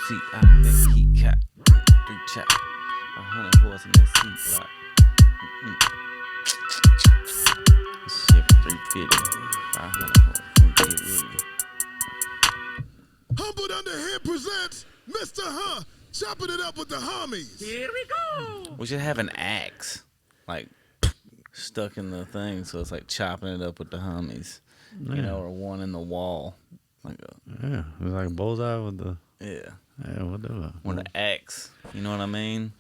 seat. I bet he cat. 3 chap. 100 horse in that seat. Like, shit, 350. 500 horse. Come get with me. Humbled Under Here presents Mr. Huh, chopping it up with the homies. Here we go. We should have an axe, like, stuck in the thing, so it's like chopping it up with the homies. Yeah. You know, or one in the wall. Like Yeah, it was like a bullseye with the. yeah. Whatever. Or the axe. You know what I mean?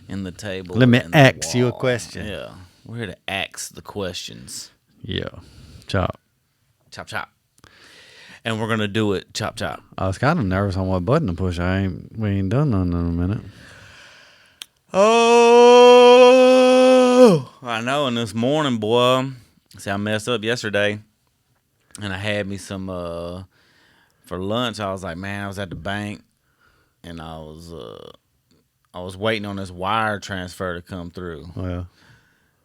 In the table. Let me and the ask you a wall. question. Yeah. We're here to ask the questions. Yeah, chop. Chop, chop. And we're going to do it chop, chop. I was kind of nervous on what button to push. We ain't done none in a minute. Oh, I know. And this morning, boy, see, I messed up yesterday. And I had me some, for lunch, I was like, man, I was at the bank. And I was waiting on this wire transfer to come through. Well,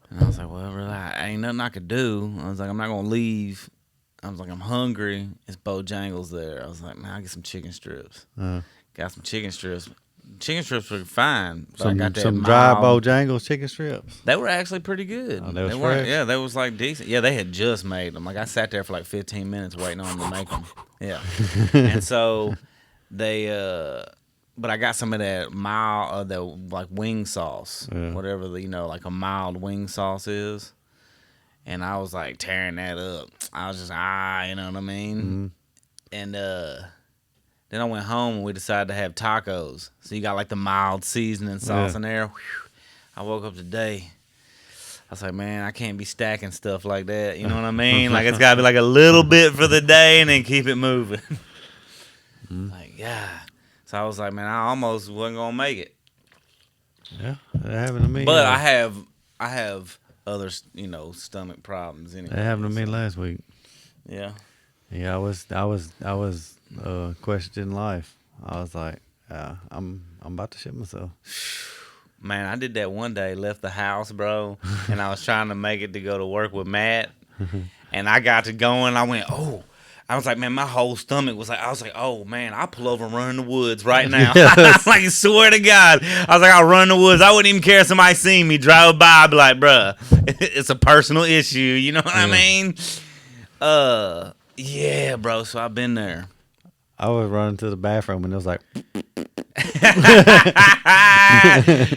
And I was like, well, really, ain't nothing I could do. I was like, I'm not going to leave. I was like, I'm hungry. It's Bojangles there. I was like, man, I'll get some chicken strips. Got some chicken strips. Chicken strips were fine. But I got that some dry mild- Bojangles chicken strips. They were actually pretty good. Oh, they was weren't. fresh? Yeah, they was like decent. Yeah, they had just made them. Like I sat there for like 15 minutes waiting on them to make them. Yeah. And so they, but I got some of that mild, the like wing sauce, whatever the, like a mild wing sauce is. And I was like tearing that up. I was just, you know what I mean? Mm-hmm. And then I went home and we decided to have tacos. So you got like the mild seasoning sauce in there. Whew. I woke up today. I was like, man, I can't be stacking stuff like that. You know what I mean? Like it's got to be like a little bit for the day and then keep it moving. Like, yeah. So I was like, man, I almost wasn't going to make it. Yeah, that happened to me. But I have other, stomach problems anyway. That happened to me last week. Yeah. Yeah, I was questioning life. I was like, I'm about to shit myself. Man, I did that one day, left the house, bro, and I was trying to make it to go to work with Matt, and I got to going, I went, oh. I was like, man, my whole stomach was like, oh, man, I'll pull over and run in the woods right now. Yes. Like, swear to God. I was like, I'll run in the woods. I wouldn't even care if somebody seen me drive by. I'd be like, bruh, it's a personal issue. You know what I mean? Yeah, bro, so I've been there. I was running to the bathroom and it was like,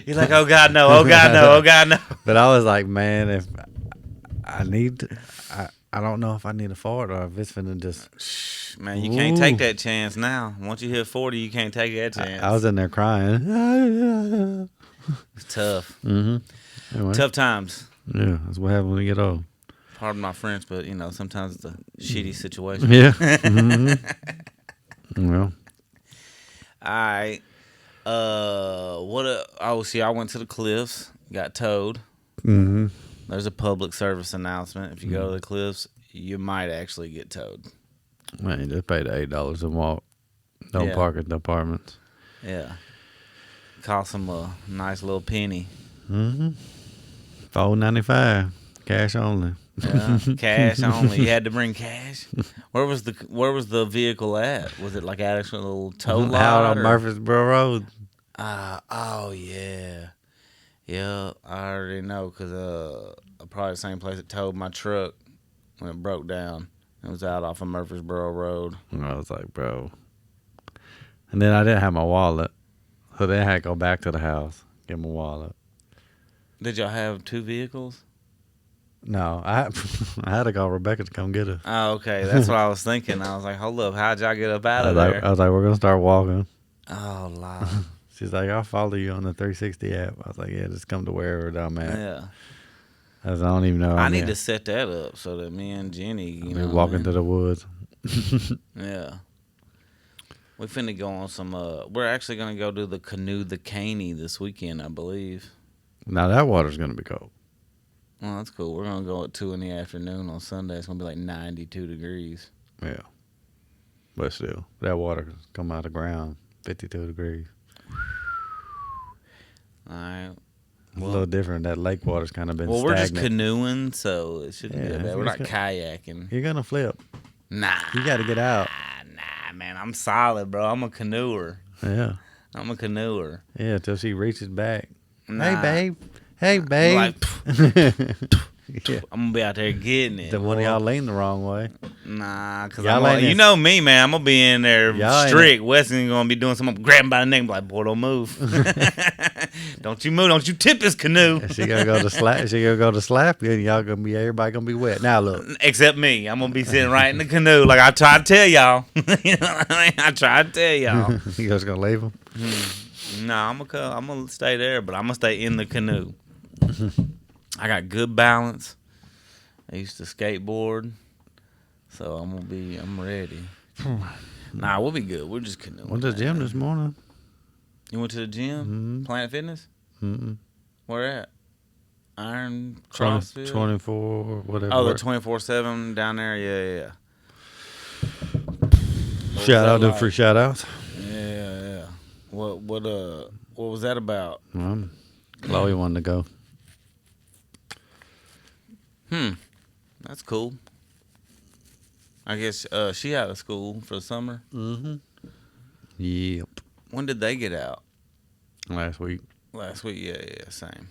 You're like, oh, God, no, oh, God, no, oh, God, no. but I was like, man, if I need to, I don't know if I need a fart or if it's finna just. Man, you can't take that chance now. Once you hit 40, you can't take that chance. I was in there crying. It's tough. Mm-hmm. Anyway, Tough times. yeah, that's what happens when you get old. Pardon my French, but, sometimes it's a shitty situation. Yeah. Mm-hmm. Well, All right. I went to the Cliffs, got towed. mm-hmm. There's a public service announcement. If you go to the Cliffs, you might actually get towed. Man, you just paid $8 and walk. Don't park at the apartments. Yeah. Cost them a nice little penny. Mm-hmm. $4.95, cash only. Yeah, cash only. You had to bring cash. Where was the vehicle at? Was it like at a little tow lot? Out on or- Murfreesboro Road. Oh yeah, yeah. I already know because probably the same place that towed my truck when it broke down. It was out off of Murfreesboro Road. And I was like, bro. And then I didn't have my wallet, so then I had to go back to the house get my wallet. Did y'all have two vehicles? No, I had to call Rebecca to come get us. Oh, okay. That's what I was thinking. I was like, hold up, how'd y'all get up out of I there? was like, we're gonna start walking. Oh, Lord. She's like, I'll follow you on the 360 app. I was like, yeah, just come to wherever I'm at. Yeah. I don't even know. I need to set that up so that me and Jenny, We're walking to the woods. Yeah. We finna go on some, we're actually gonna go do the Canoe the Caney this weekend, I believe. Now that water's gonna be cold. Well, that's cool. We're gonna go at 2 in the afternoon on Sunday. It's gonna be like 92 degrees. Yeah, but still, that water come out of the ground 52 degrees. All right. It's a little different. That lake water's kind of been Well, stagnant. we're just canoeing, so it shouldn't be Yeah, that bad. We're not it's kayaking. You're gonna flip. Nah. You got to get out. Nah, man. I'm solid, bro. I'm a canoeer. Yeah. I'm a canoeer. Yeah, till she reaches back. Nah. Hey, babe. Hey, babe. Like, Yeah. I'm gonna be out there getting it. The one of boy. y'all lean the wrong way. Nah, cause Y'all ain't you in- know me, man. I'm gonna be in there Y'all ain't strict. Weston's gonna be doing something, grabbing by the neck, and be like, boy, don't move. Don't you move. Don't you tip this canoe. She gonna go to slap. She gonna go to slap you, and everybody gonna be wet. Now look, Except me. I'm gonna be sitting right in the canoe, like I tried to tell y'all. You know what I mean? I tried to tell y'all. you guys gonna leave them? Nah, I'm gonna stay there, but I'm gonna stay in the canoe. I got good balance. I used to skateboard, so I'm ready. Nah, we'll be good. We're just canoeing. Went to the gym this morning. You went to the gym? Mm-hmm. Planet Fitness? Mm-mm. Where at? Iron 20, CrossFit? 24, whatever. Oh, the 24/7 down there? Yeah. Shout out to free shout outs. Yeah. What was that about? Chloe wanted to go. That's cool. I guess she out of school for the summer. Mm-hmm. Yep. When did they get out? Last week. Last week. Yeah. Same.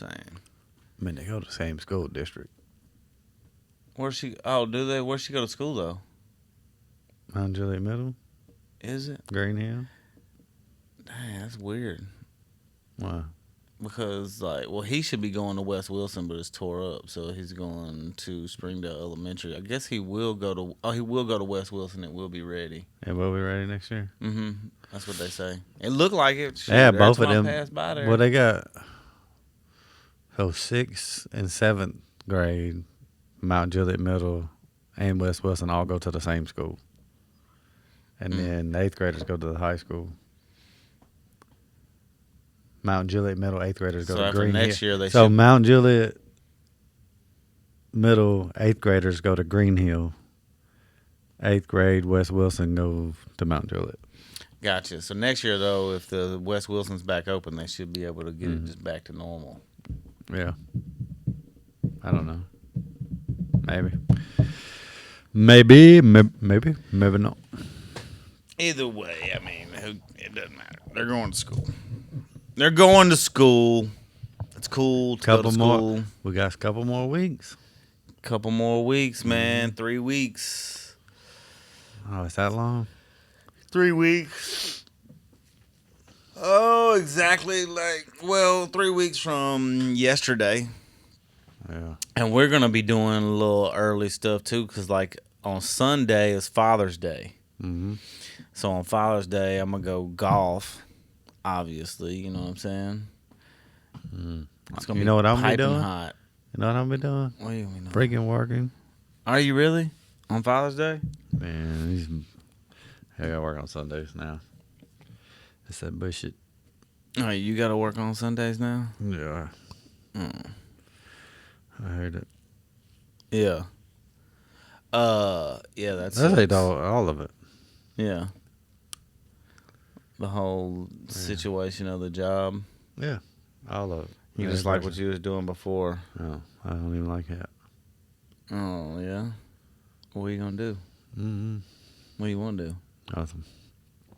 I mean, they go to the same school district. Where's she? Oh, do they? Where's she go to school though? Mount Juliet Middle, Is it? Green Hill. Dang, that's weird. Wow. Because he should be going to West Wilson, but it's tore up, so he's going to Springdale Elementary. I guess he will go to West Wilson. It will be ready. Yeah, we'll be ready next year. Mm-hmm. That's what they say. It looked like it. Shoot, Yeah, every both of time I them. passed by there. Well, they got 6th and 7th grade, Mount Juliet Middle, and West Wilson all go to the same school, and then 8th graders go to the high school. Mount Juliet Middle 8th graders go So to after Green next Hill. year, they So should- Mount Juliet Middle 8th graders go to Green Hill. 8th grade West Wilson go to Mount Juliet. Gotcha. So next year, though, if the West Wilson's back open, they should be able to get it just back to normal. Yeah. I don't know. Maybe not. Either way, I mean, it doesn't matter. They're going to school. They're going to school. It's cool to go to school. More. We got a couple more weeks. Couple more weeks, man. 3 weeks. Oh, is that long? 3 weeks. Oh, exactly. 3 weeks from yesterday. Yeah. And we're going to be doing a little early stuff, too, because, on Sunday is Father's Day. Mm-hmm. So on Father's Day, I'm going to go golf, obviously. You know what I'm saying? It's going to be know what I'm gonna be piping doing? hot. You know what I'm be doing? What do you mean? Freaking working. Are you really? On Father's Day? Man, I gotta work on Sundays now. It's that bullshit. Oh, you got to work on Sundays now? Yeah. I heard it. Yeah. Yeah, that's Ain't all of it. yeah. The whole situation of the job. Yeah. All of it. You just like what you was doing before. No, I don't even like that. Oh, yeah? What are you going to do? Mm-hmm. What do you want to do? Awesome.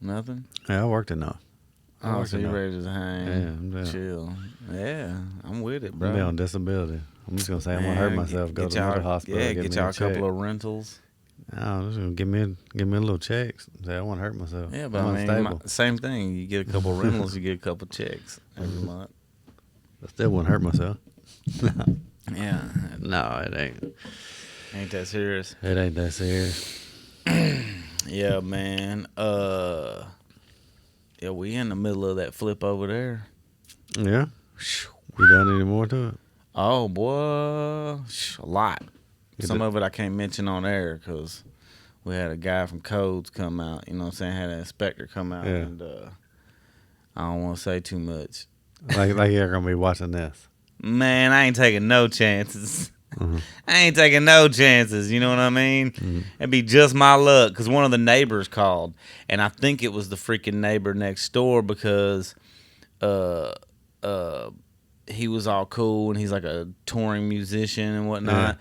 Nothing? Yeah, I worked enough. Oh, so you ready to hang? Yeah, I'm down. Chill. Yeah, I'm with it, I'm bro. on disability. I'm just gonna say I'm gonna hurt myself. Go to another hospital. Yeah, give get me y'all a a couple check. of rentals. No, I'm just gonna give me a little checks. Say I want to hurt myself. Yeah, but I'm unstable. same thing. You get a couple of rentals, you get a couple checks every month. I still want to hurt myself. Yeah. No, it ain't. Ain't that serious? It ain't that serious. Yeah, man. Yeah, we in the middle of that flip over there. Yeah. You done any more to it? Oh, boy. A lot. Is Some it- of it I can't mention on air because we had a guy from Codes come out. You know what I'm saying? Had an inspector come out. Yeah. And I don't want to say too much. Like you're gonna be watching this. Man, I ain't taking no chances. Mhm. I ain't taking no chances. You know what I mean? It'd be just my luck because one of the neighbors called, and I think it was the freaking neighbor next door because he was all cool and he's like a touring musician and whatnot.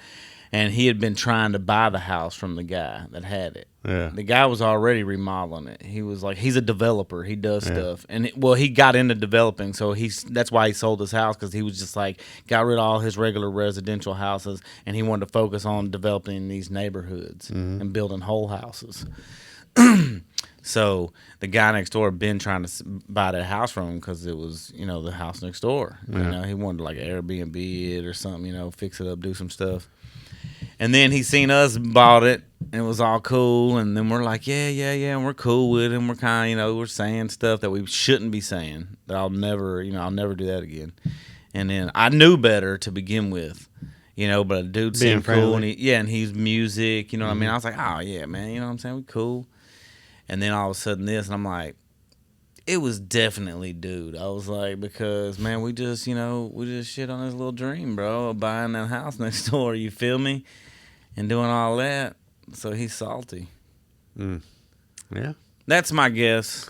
and he had been trying to buy the house from the guy that had it. Yeah. The guy was already remodeling it. He was like, he's a developer. He does Yeah. stuff, and he got into developing. So that's why he sold his house, because he was just like got rid of all his regular residential houses, and he wanted to focus on developing these neighborhoods and building whole houses. So the guy next door had been trying to buy that house from him because it was, the house next door. Yeah. He wanted to like Airbnb it or something, fix it up, do some stuff. And then he seen us, bought it, and it was all cool. And then we're like, yeah, and we're cool with it. And we're kind of, we're saying stuff that we shouldn't be saying. That I'll never do that again. And then I knew better to begin with, but a dude seemed cool, and he's music, what I mean? I was like, oh yeah, man, you know what I'm saying? We cool. And then all of a sudden this, and I'm like, it was definitely dude. I was like, because man, we just shit on his little dream, bro, of buying that house next door. You feel me? And doing all that. So he's salty. Yeah. That's my guess.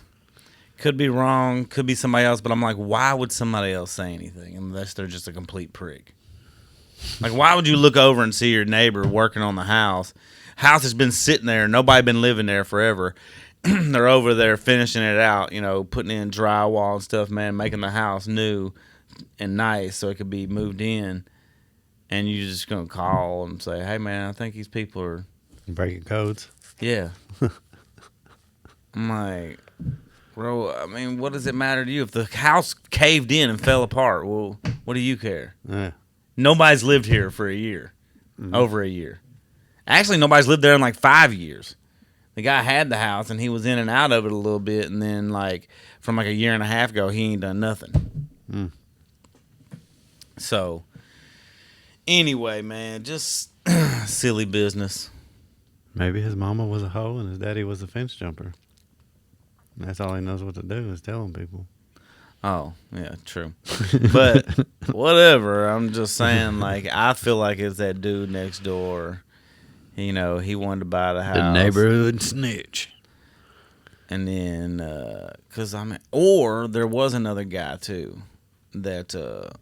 Could be wrong. Could be somebody else. But I'm like, why would somebody else say anything unless they're just a complete prick? Like, why would you look over and see your neighbor working on the house? House has been sitting there. Nobody been living there forever. They're over there finishing it out, putting in drywall and stuff, man, making the house new and nice so it could be moved in. And you're just going to call and say, hey, man, I think these people are breaking codes. Yeah. I'm like, bro, I mean, what does it matter to you? If the house caved in and fell apart, well, what do you care? Yeah. Nobody's lived here for a year, over a year. Actually, nobody's lived there in like 5 years. The guy had the house, and he was in and out of it a little bit, and then like from like a year and a half ago, he ain't done nothing. So, anyway, man, just silly business. Maybe his mama was a hoe and his daddy was a fence jumper. And that's all he knows what to do is telling people. Oh, yeah, true. But whatever. I'm just saying, like, I feel like it's that dude next door. He wanted to buy the house. The neighborhood snitch. And then, or there was another guy, too, that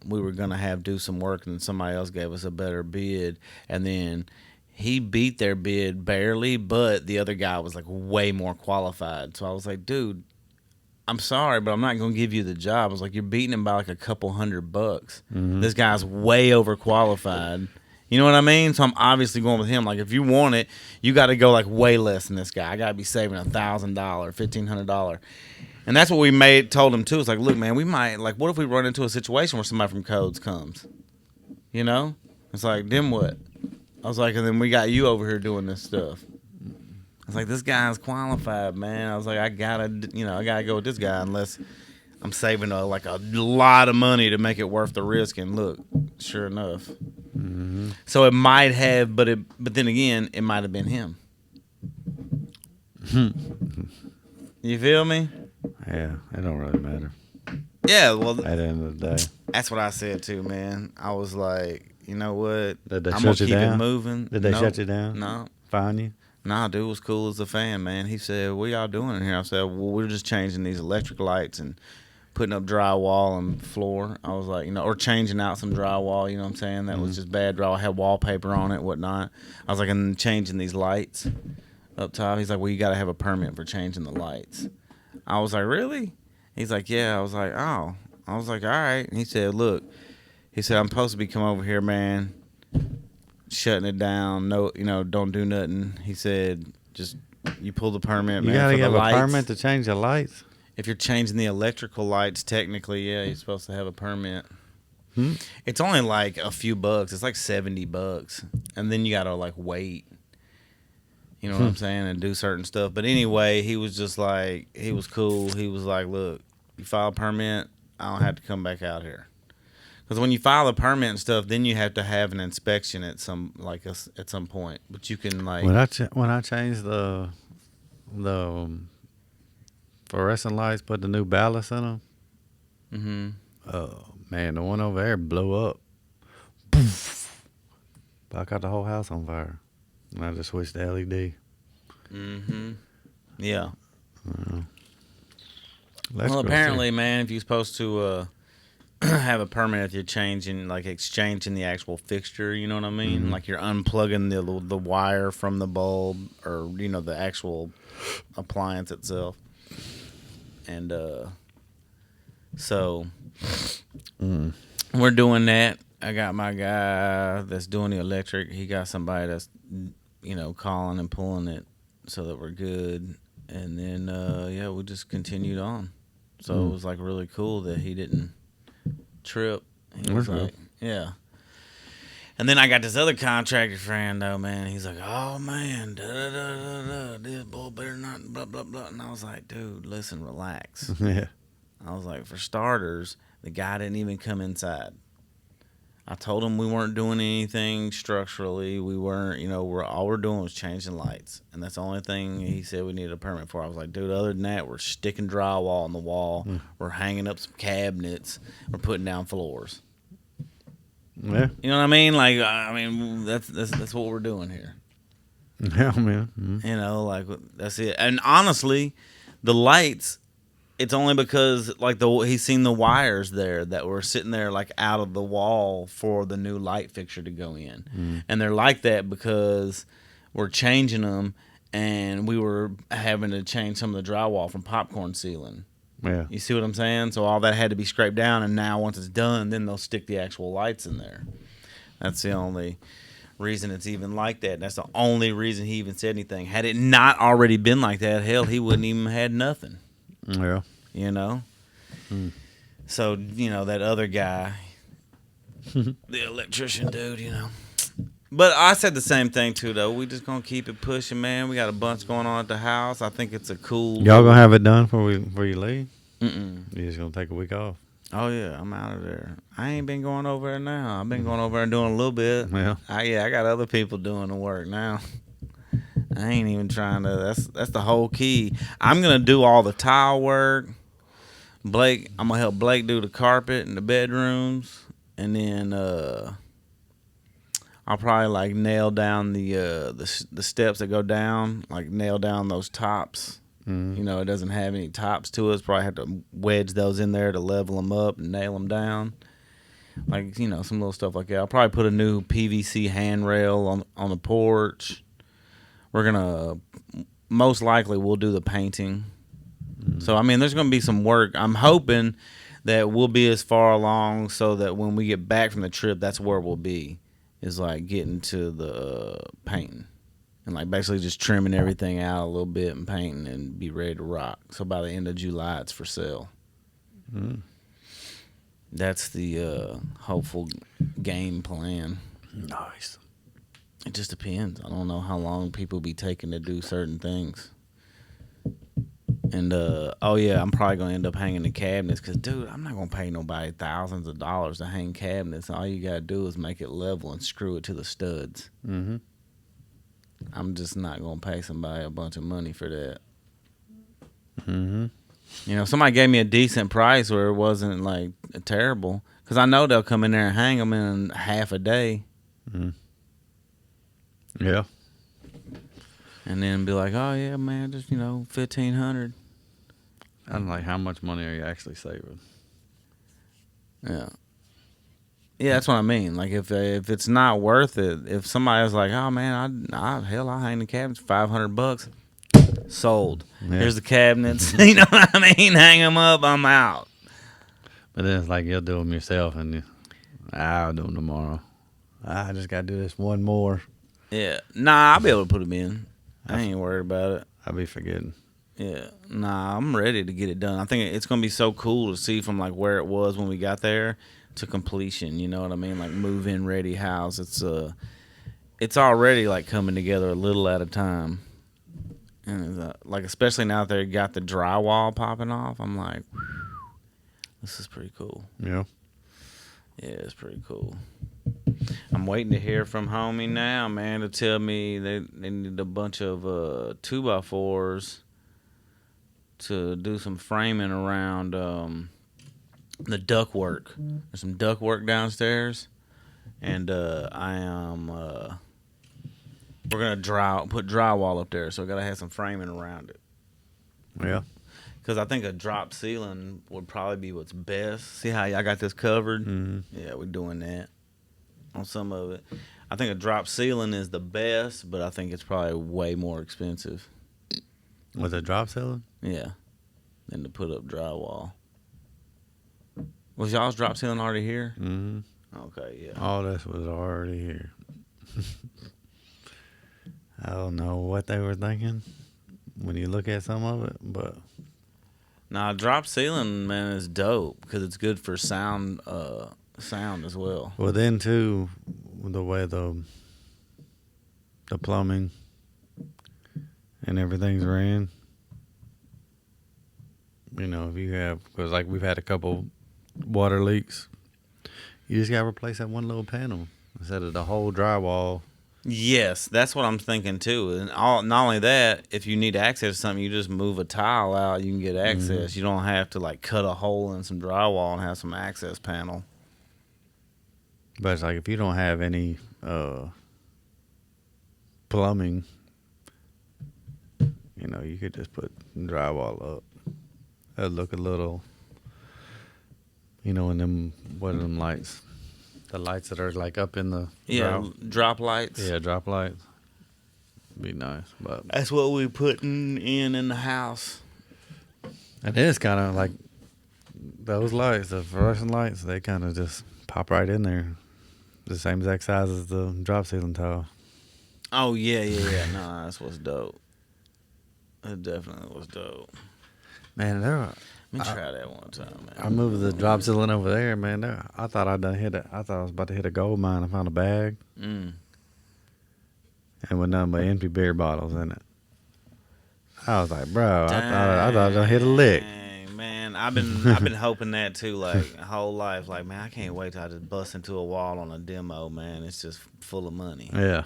we were going to have do some work, and somebody else gave us a better bid. And then he beat their bid barely, but the other guy was, like, way more qualified. So I was like, dude, I'm sorry, but I'm not going to give you the job. I was like, you're beating him by, like, a couple $100. This guy's way overqualified. You know what I mean? So I'm obviously going with him. Like, if you want it, you got to go, like, way less than this guy. I got to be saving $1,000, $1,500. And that's what we told him, too. It's like, look, man, we might, like, what if we run into a situation where somebody from Codes comes? It's like, then what? I was like, and then we got you over here doing this stuff. I was like, this guy's qualified, man. I was like, I gotta go with this guy unless I'm saving a lot of money to make it worth the risk. And look, sure enough. So it might have, but then again, it might have been him. You feel me? Yeah, it don't really matter. Yeah, well, at the end of the day, that's what I said too, man. I was like, you know what? Did they I'm shut gonna you keep down? it moving. Did they shut you down? No. Fine you? Nah, dude was cool as a fan, man. He said, what y'all doing in here? I said, well, we're just changing these electric lights and putting up drywall and floor. I was like, or changing out some drywall, you know what I'm saying? That was just bad drywall. Had wallpaper on it, whatnot. I was like, and changing these lights up top. He's like, well, you got to have a permit for changing the lights. I was like, really? He's like, yeah. I was like, oh. I was like, all right. And he said, look. He said, I'm supposed to be coming over here, man, shutting it down. No, don't do nothing. He said, just you pull the permit, man. You gotta for have the a lights. permit to change the lights. If you're changing the electrical lights, technically, yeah, you're supposed to have a permit. It's only like a few bucks. It's like $70, and then you gotta like wait. You know what I'm saying, and do certain stuff. But anyway, he was just like, he was cool. He was like, look, you file a permit, I don't have to come back out here. Because when you file a permit and stuff, then you have to have an inspection at some point. But you can like when I changed the fluorescent lights, put the new ballast in them. Oh man, the one over there blew up. Poof. I got the whole house on fire. And I just switched to LED. Yeah. Well, apparently, man, if you're supposed to have a permit if you're changing, like exchanging the actual fixture. You know what I mean? Mm-hmm. Like you're unplugging the wire from the bulb, or the actual appliance itself. And so we're doing that. I got my guy that's doing the electric. He got somebody that's calling and pulling it so that we're good. And then we just continued on. So it was like really cool that he didn't trip. He was like, yeah. And then I got this other contractor friend though, man. He's like, oh man, this bull better not blah blah blah. And I was like, dude, listen, relax. Yeah. I was like, for starters, the guy didn't even come inside. I told him we weren't doing anything structurally. We weren't, all we're doing was changing lights. And that's the only thing he said we needed a permit for. I was like, dude, other than that, we're sticking drywall on the wall. We're hanging up some cabinets. We're putting down floors. Yeah. You know what I mean? Like, that's what we're doing here. Yeah, man. That's it. And honestly, the lights, it's only because he's seen the wires there that were sitting there like out of the wall for the new light fixture to go in, and they're like that because we're changing them, and we were having to change some of the drywall from popcorn ceiling. Yeah. You see what I'm saying? So all that had to be scraped down, and now once it's done, then they'll stick the actual lights in there. That's the only reason it's even like that. That's the only reason he even said anything. Had it not already been like that, hell, he wouldn't even had nothing. Yeah. So, that other guy, the electrician dude, But I said the same thing, too, though. We just going to keep it pushing, man. We got a bunch going on at the house. I think it's a cool... Y'all going to have it done before you leave? Mm-mm. You just going to take a week off? Oh, yeah. I'm out of there. I ain't been going over there now. I've been going over there and doing a little bit. Yeah. I got other people doing the work now. I ain't even trying to... That's the whole key. I'm going to do all the tile work. I'm going to help Blake do the carpet in the bedrooms. And then I'll probably nail down the steps that go down, nail down those tops. It doesn't have any tops to it. Probably have to wedge those in there to level them up and nail them down. Some little stuff like that. I'll probably put a new PVC handrail on the porch. We're gonna most likely we'll do the painting. So there's gonna be some work. I'm hoping that we'll be as far along so that when we get back from the trip, that's where we'll be. Is getting to the painting and basically just trimming everything out a little bit and painting and be ready to rock. So by the end of July, it's for sale. That's the hopeful game plan. Nice. It just depends. I don't know how long people be taking to do certain things. And I'm probably gonna end up hanging the cabinets because, dude, I'm not gonna pay nobody thousands of dollars to hang cabinets. All you gotta do is make it level and screw it to the studs. I'm just not gonna pay somebody a bunch of money for that. Somebody gave me a decent price where it wasn't terrible, because I know they'll come in there and hang them in half a day. Yeah. And then be like, oh yeah, man, just $1,500. I'm like, how much money are you actually saving? Yeah, that's what I mean. If it's not worth it, if somebody's like, oh man, I'll hang the cabinets for $500, sold. Yeah. Here's the cabinets. You know what I mean? Hang them up. I'm out. But then it's you'll do them yourself, and I'll do them tomorrow. I just gotta do this one more. Yeah, nah, I'll be able to put them in. I ain't worried about it. I'll be forgetting. Yeah, nah, I'm ready to get it done. I think it's gonna be so cool to see from where it was when we got there to completion. You know what I mean? Move-in ready house. It's already coming together a little at a time, and especially now that they got the drywall popping off, I'm like, whew, this is pretty cool. Yeah. Yeah, it's pretty cool. I'm waiting to hear from HuHmies now, man, to tell me they need a bunch of 2x4s to do some framing around the ductwork. There's some ductwork downstairs, and we're gonna put drywall up there, so I gotta have some framing around it. Yeah. Because I think a drop ceiling would probably be what's best. See how y'all got this covered? Mm-hmm. Yeah, we're doing that on some of it. I think a drop ceiling is the best, but I think it's probably way more expensive. Was it drop ceiling? Yeah, than to put up drywall. Was y'all's drop ceiling already here? Mm-hmm. Okay, yeah. All this was already here. I don't know what they were thinking when you look at some of it, but Now, drop ceiling, man, is dope because it's good for sound as well. well, then too, the way the plumbing and everything's ran. You know, if you have, because like we've had a couple water leaks, you just gotta replace that one little panel instead of the whole drywall. Yes, that's what I'm thinking too. And not only that, if you need access to something, you just move a tile out, you can get access. You don't have to like cut a hole in some drywall and have some access panel. But it's like if you don't have any plumbing, you know, you could just put drywall up. It'd look a little, you know, in them, what are them lights? The lights that are like up in the drop lights. Yeah, drop lights. Be nice, but That's what we putting in the house. it is kind of like those lights, the fluorescent lights. They kind of just pop right in there, the same exact size as the drop ceiling tile. Oh yeah. No, that's what's dope. It definitely was dope. Man, Let me try that one time, man. I moved the drop ceiling over there, man. I thought I thought I was about to hit a gold mine. I found a bag, and with nothing but empty beer bottles in it. I was like, bro, I thought I hit a lick. Dang, man, I've been hoping that too, like my whole life. Like, man, I can't wait till I just bust into a wall on a demo, man. It's just full of money. Yeah.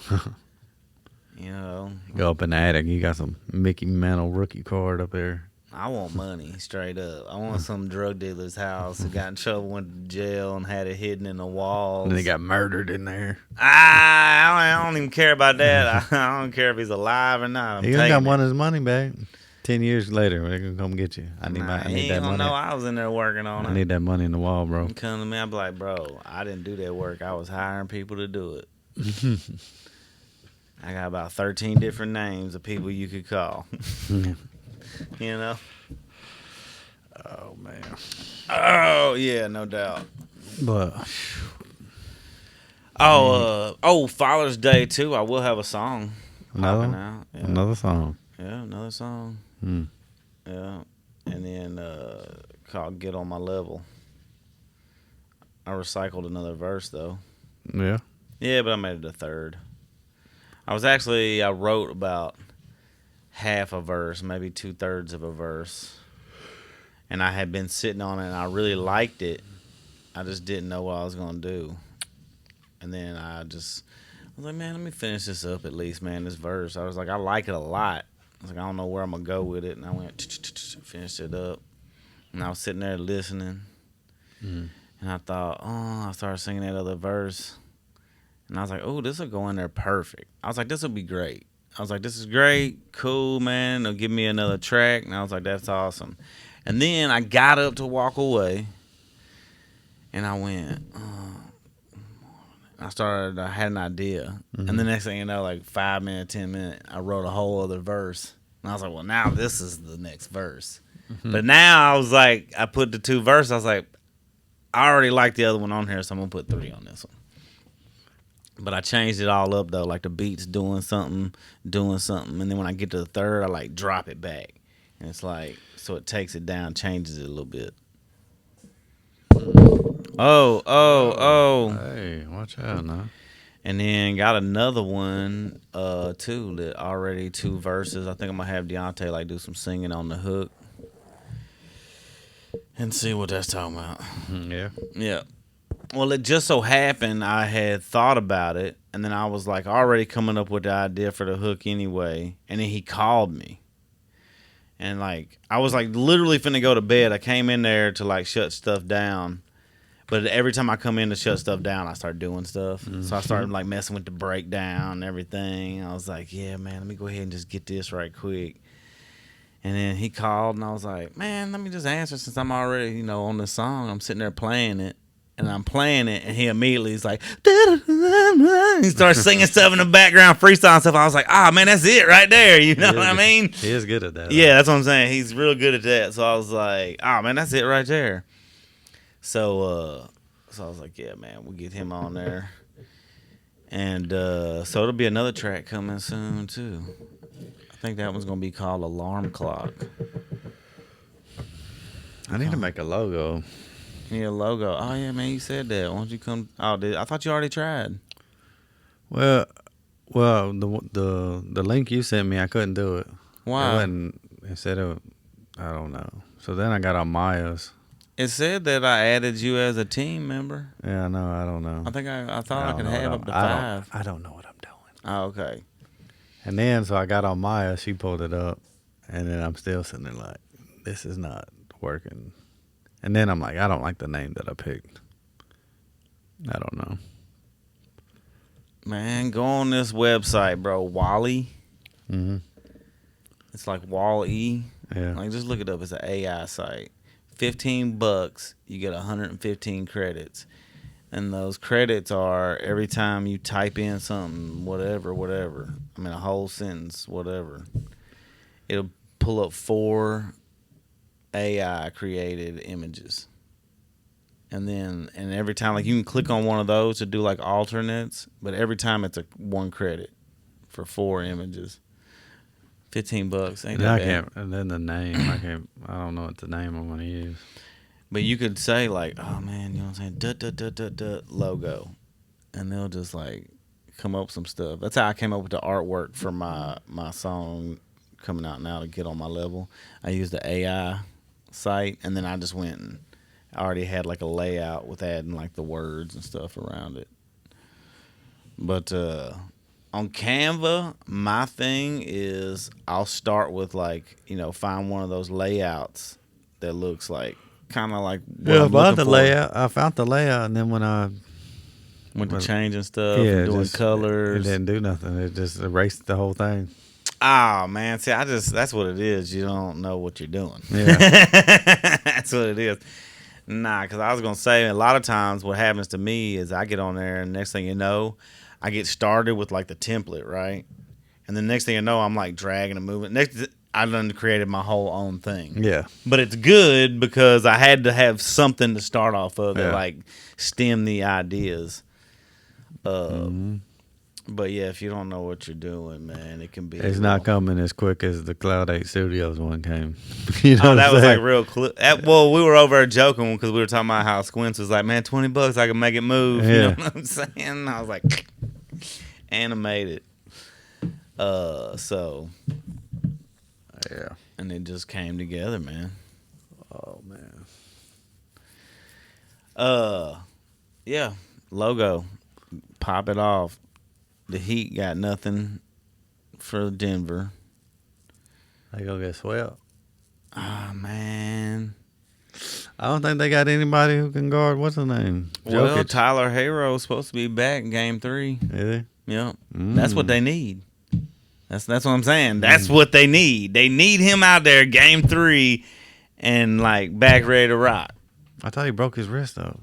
You know, Go up in the attic. You got some Mickey Mantle rookie card up there. I want money straight up. I want some drug dealer's house who got in trouble, went to jail, and had it hidden in the walls. And they got murdered in there. I don't even care about that. I don't care if he's alive or not. He got one of his money back. 10 years later, they're gonna come get you. I need that money. Know I was in there working on it. I need that money in the wall, bro. Come to me, I'm like, bro, I didn't do that work. I was hiring people to do it. I got about 13 different names of people you could call. You know? Oh man. Oh yeah, no doubt. But Father's Day too. I will have a song. Popping out. Yeah. Another song. Yeah, another song. Hmm. Yeah, and then called "Get on My Level." I recycled another verse though. Yeah. Yeah, but I made it a third. I wrote about half a verse, maybe 2/3 of a verse. And I had been sitting on it and I really liked it. I just didn't know what I was going to do. And then I was like, man, let me finish this up at least, man, this verse. I was like, I like it a lot. I was like, I don't know where I'm going to go with it. And I went, finished it up. And I was sitting there listening. Mm-hmm. And I thought, I started singing that other verse. And I was like, oh, this will go in there perfect. I was like, this will be great. I was like, this is great, cool, man. They'll give me another track. And I was like, that's awesome. And then I got up to walk away. And I went, I had an idea. Mm-hmm. And the next thing you know, like 5 minutes, 10 minutes, I wrote a whole other verse. And I was like, well, now this is the next verse. Mm-hmm. But now I was like, I put the 2 verses. I was like, I already like the other one on here, so I'm going to put 3 on this one. But I changed it all up, though. Like the beat's doing something. And then when I get to the third, I like drop it back. And it's like, so it takes it down, changes it a little bit. Oh. Hey, watch out now. And then got another one, too, that already 2 verses. I think I'm going to have Deontay like do some singing on the hook. And see what that's talking about. Yeah. Yeah. Well, it just so happened I had thought about it, and then I was like already coming up with the idea for the hook anyway, and then he called me. And like I was like literally finna go to bed. I came in there to like shut stuff down, but every time I come in to shut stuff down, I start doing stuff. Mm-hmm. So I started like messing with the breakdown and everything. I was like, yeah, man, let me go ahead and just get this right quick. And then he called, and I was like, man, let me just answer since I'm already, on this song. I'm sitting there playing it, and I'm playing it, and he immediately is like, he starts singing stuff in the background, freestyle stuff. I was like, man, that's it right there. You know what I mean? He is good at that. Yeah, that's what I'm saying. He's real good at that. So I was like, man, that's it right there. So I was like, yeah, man, we'll get him on there. And so it'll be another track coming soon, too. I think that one's going to be called Alarm Clock. I need to make a logo. You need a logo. Oh, yeah, man, you said that. Why don't you come? Oh, I thought you already tried. Well, the link you sent me, I couldn't do it. Why? It said I don't know. So then I got on Maya's. It said that I added you as a team member. Yeah, no, I don't know. I think I thought I could have up to 5. I don't know what I'm doing. Oh, okay. And then, so I got on Maya, she pulled it up, and then I'm still sitting there like, this is not working. And then I'm like, I don't like the name that I picked. I don't know. Man, go on this website, bro. Wally. Mm-hmm. It's like Wall-E. Yeah. Like, just look it up. It's an AI site. $15, you get 115 credits. And those credits are every time you type in something, whatever. I mean, a whole sentence, whatever. It'll pull up 4 AI created images. And every time, like, you can click on one of those to do like alternates, but every time it's 1 credit for 4 images. $15 ain't that bad. And then the name, I don't know what the name I'm gonna use. But you could say like, oh man, you know what I'm saying, logo, and they'll just like come up with some stuff. That's how I came up with the artwork for my song coming out now to get on my level. I used the AI site, and then I just went and I already had like a layout with adding like the words and stuff around it. But on Canva, my thing is I'll start with like, find one of those layouts that looks like kind of like what I'm looking for. Layout. I found the layout, and then when I went to changing stuff, and doing colors, it didn't do nothing. It just erased the whole thing. Oh man, see, that's what it is. You don't know what you're doing. Yeah, that's what it is. Nah, because I was gonna say a lot of times what happens to me is I get on there, and next thing you know, I get started with like the template, right? And the next thing you know, I'm like dragging and moving. I done created my whole own thing. Yeah. But it's good because I had to have something to start off of that like stem the ideas. But yeah, if you don't know what you're doing, man, it can be. It's not coming as quick as the Cloud 8 Studios one came. You know that was like real well, we were over there joking because we were talking about how Squints was like, man, $20, I can make it move. Yeah. You know what I'm saying? And I was like, animated. So. Yeah. And it just came together, man. Oh, man. Yeah, logo. Pop it off. The Heat got nothing for Denver. They gonna get swept. Oh, man. I don't think they got anybody who can guard. What's his name? Well, Jokic. Tyler Herro's supposed to be back in Game 3. Is he? Yep. That's what they need. That's what I'm saying. That's what they need. They need him out there Game 3 and like back ready to rock. I thought he broke his wrist though.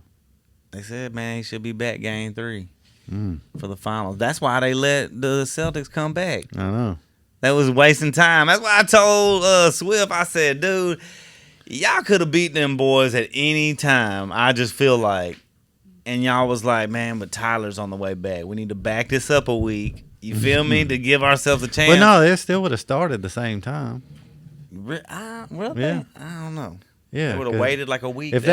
They said, man, he should be back Game 3 for the finals. That's why they let the Celtics come back. I know. That was wasting time. That's why I told Swift, I said, dude, y'all could have beat them boys at any time. I just feel like. And y'all was like, man, but Tyler's on the way back. We need to back this up a week. You feel me? To give ourselves a chance. But no, they still would have started at the same time. Really? Yeah. I don't know. Yeah. They would have waited like a week. If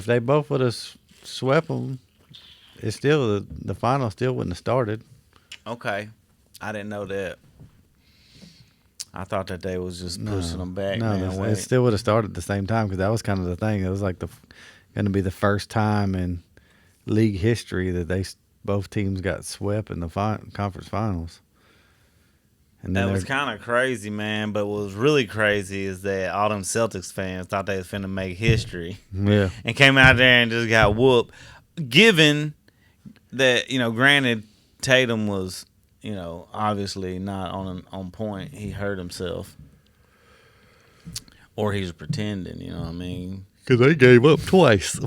they both would have swept them, it's still the final still wouldn't have started. Okay. I didn't know that. I thought that they was just pushing them back. No, man, it still would have started at the same time because that was kind of the thing. It was like going to be the first time in league history that both teams got swept in the conference finals. And then that was kind of crazy, man. But what was really crazy is that all them Celtics fans thought they was finna make history. Yeah. And came out there and just got whooped. Given that, granted, Tatum was, obviously not on point. He hurt himself. Or he's pretending, you know what I mean? Because they gave up twice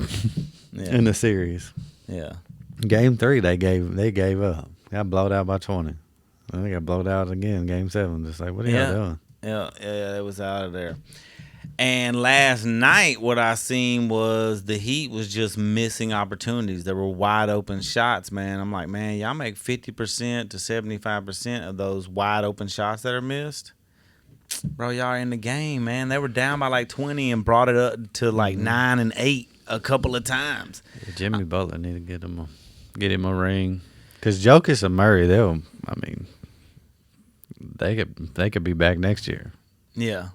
Yeah. in the series. Yeah. Game 3, they gave up. Got blowed out by 20. Then they got blowed out again. Game 7. Just like, what are y'all doing? Yeah, it was out of there. And last night, what I seen was the Heat was just missing opportunities. There were wide open shots, man. I'm like, man, y'all make 50% to 75% of those wide open shots that are missed. Bro, y'all are in the game, man. They were down by like 20 and brought it up to like 9 and 8 a couple of times. Yeah, Jimmy Butler need to get him a ring. Because Jokic and Murray, they could be back next year. Yeah.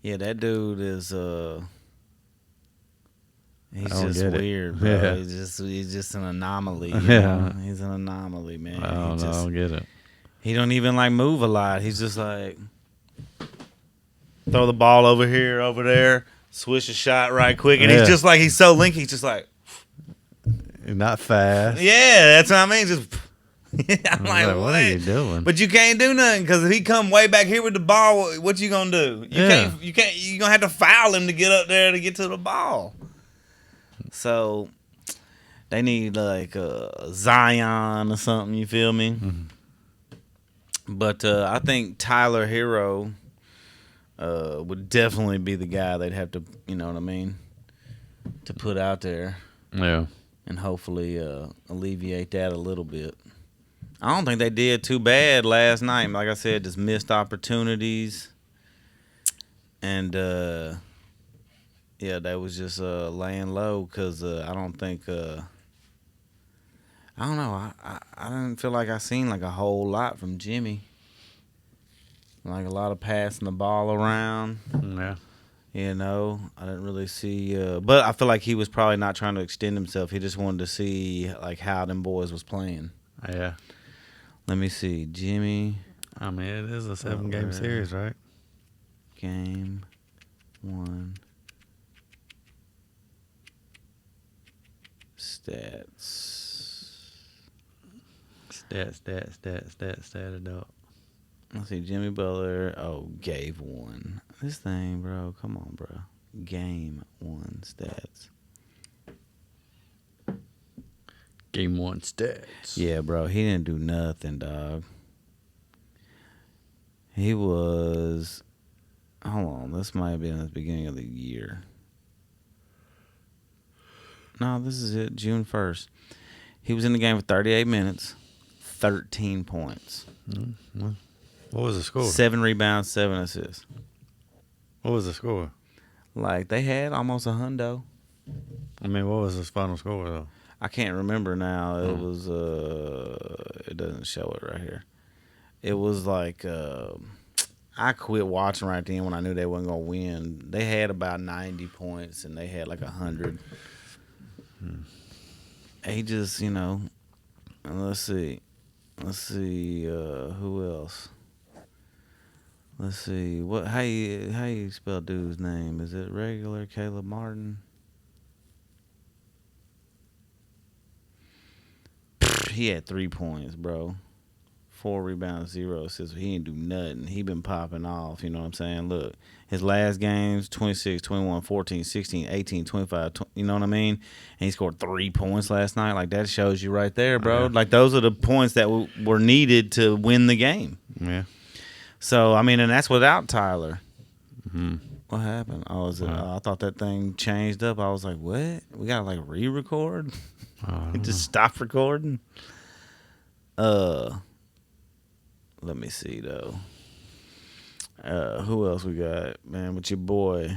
Yeah, that dude is he's just weird, bro. Yeah. He's just an anomaly. You Yeah. know? He's an anomaly, man. I don't get it. He don't even like move a lot. He's just like throw the ball over here, over there, swish a shot right quick, and he's just like he's so linky. He's just like not fast. Yeah, that's what I mean. Just I'm like, what are you doing? But you can't do nothing because if he come way back here with the ball, what you gonna do? You can't. You gonna have to foul him to get up there to get to the ball. So they need like Zion or something. You feel me? Mm-hmm. But I think Tyler Hero would definitely be the guy they'd have to, you know what I mean, to put out there. Yeah. And hopefully alleviate that a little bit. I don't think they did too bad last night. Like I said, just missed opportunities. And, yeah, they was just laying low because I don't think I don't know. I didn't feel like I seen like a whole lot from Jimmy. Like a lot of passing the ball around. Yeah. You know, I didn't really see, but I feel like he was probably not trying to extend himself. He just wanted to see like how them boys was playing. Yeah. Let me see, Jimmy. I mean, it is a 7-game series, right? Game 1. Stat it up. Let's see, Jimmy Butler. Oh, gave 1. This thing, bro. Come on, bro. Game 1 stats. Game 1 stats. Yeah, bro. He didn't do nothing, dog. He was. Hold on. This might have been at the beginning of the year. No, this is it. June 1st. He was in the game for 38 minutes, 13 points. Mm-hmm. What was the score? 7 rebounds, 7 assists. What was the score? Like, they had almost a hundo. I mean, what was his final score, though? I can't remember now. It was, it doesn't show it right here. It was like, I quit watching right then when I knew they wasn't going to win. They had about 90 points, and they had like 100. He just, you know, let's see. Who else? Let's see. How you spell dude's name? Is it regular Caleb Martin? He had 3 points, bro. 4 rebounds, 0 assists. He ain't do nothing. He been popping off, you know what I'm saying? Look, his last games, 26, 21, 14, 16, 18, 25, you know what I mean? And he scored 3 points last night. Like, that shows you right there, bro. Yeah. Like, those are the points that were needed to win the game. Yeah. So, I mean, and that's without Tyler. Mm-hmm. What happened? I thought that thing changed up. I was like, what? We got to, like, re-record? Just stop recording? Let me see, though. Who else we got? Man, with your boy.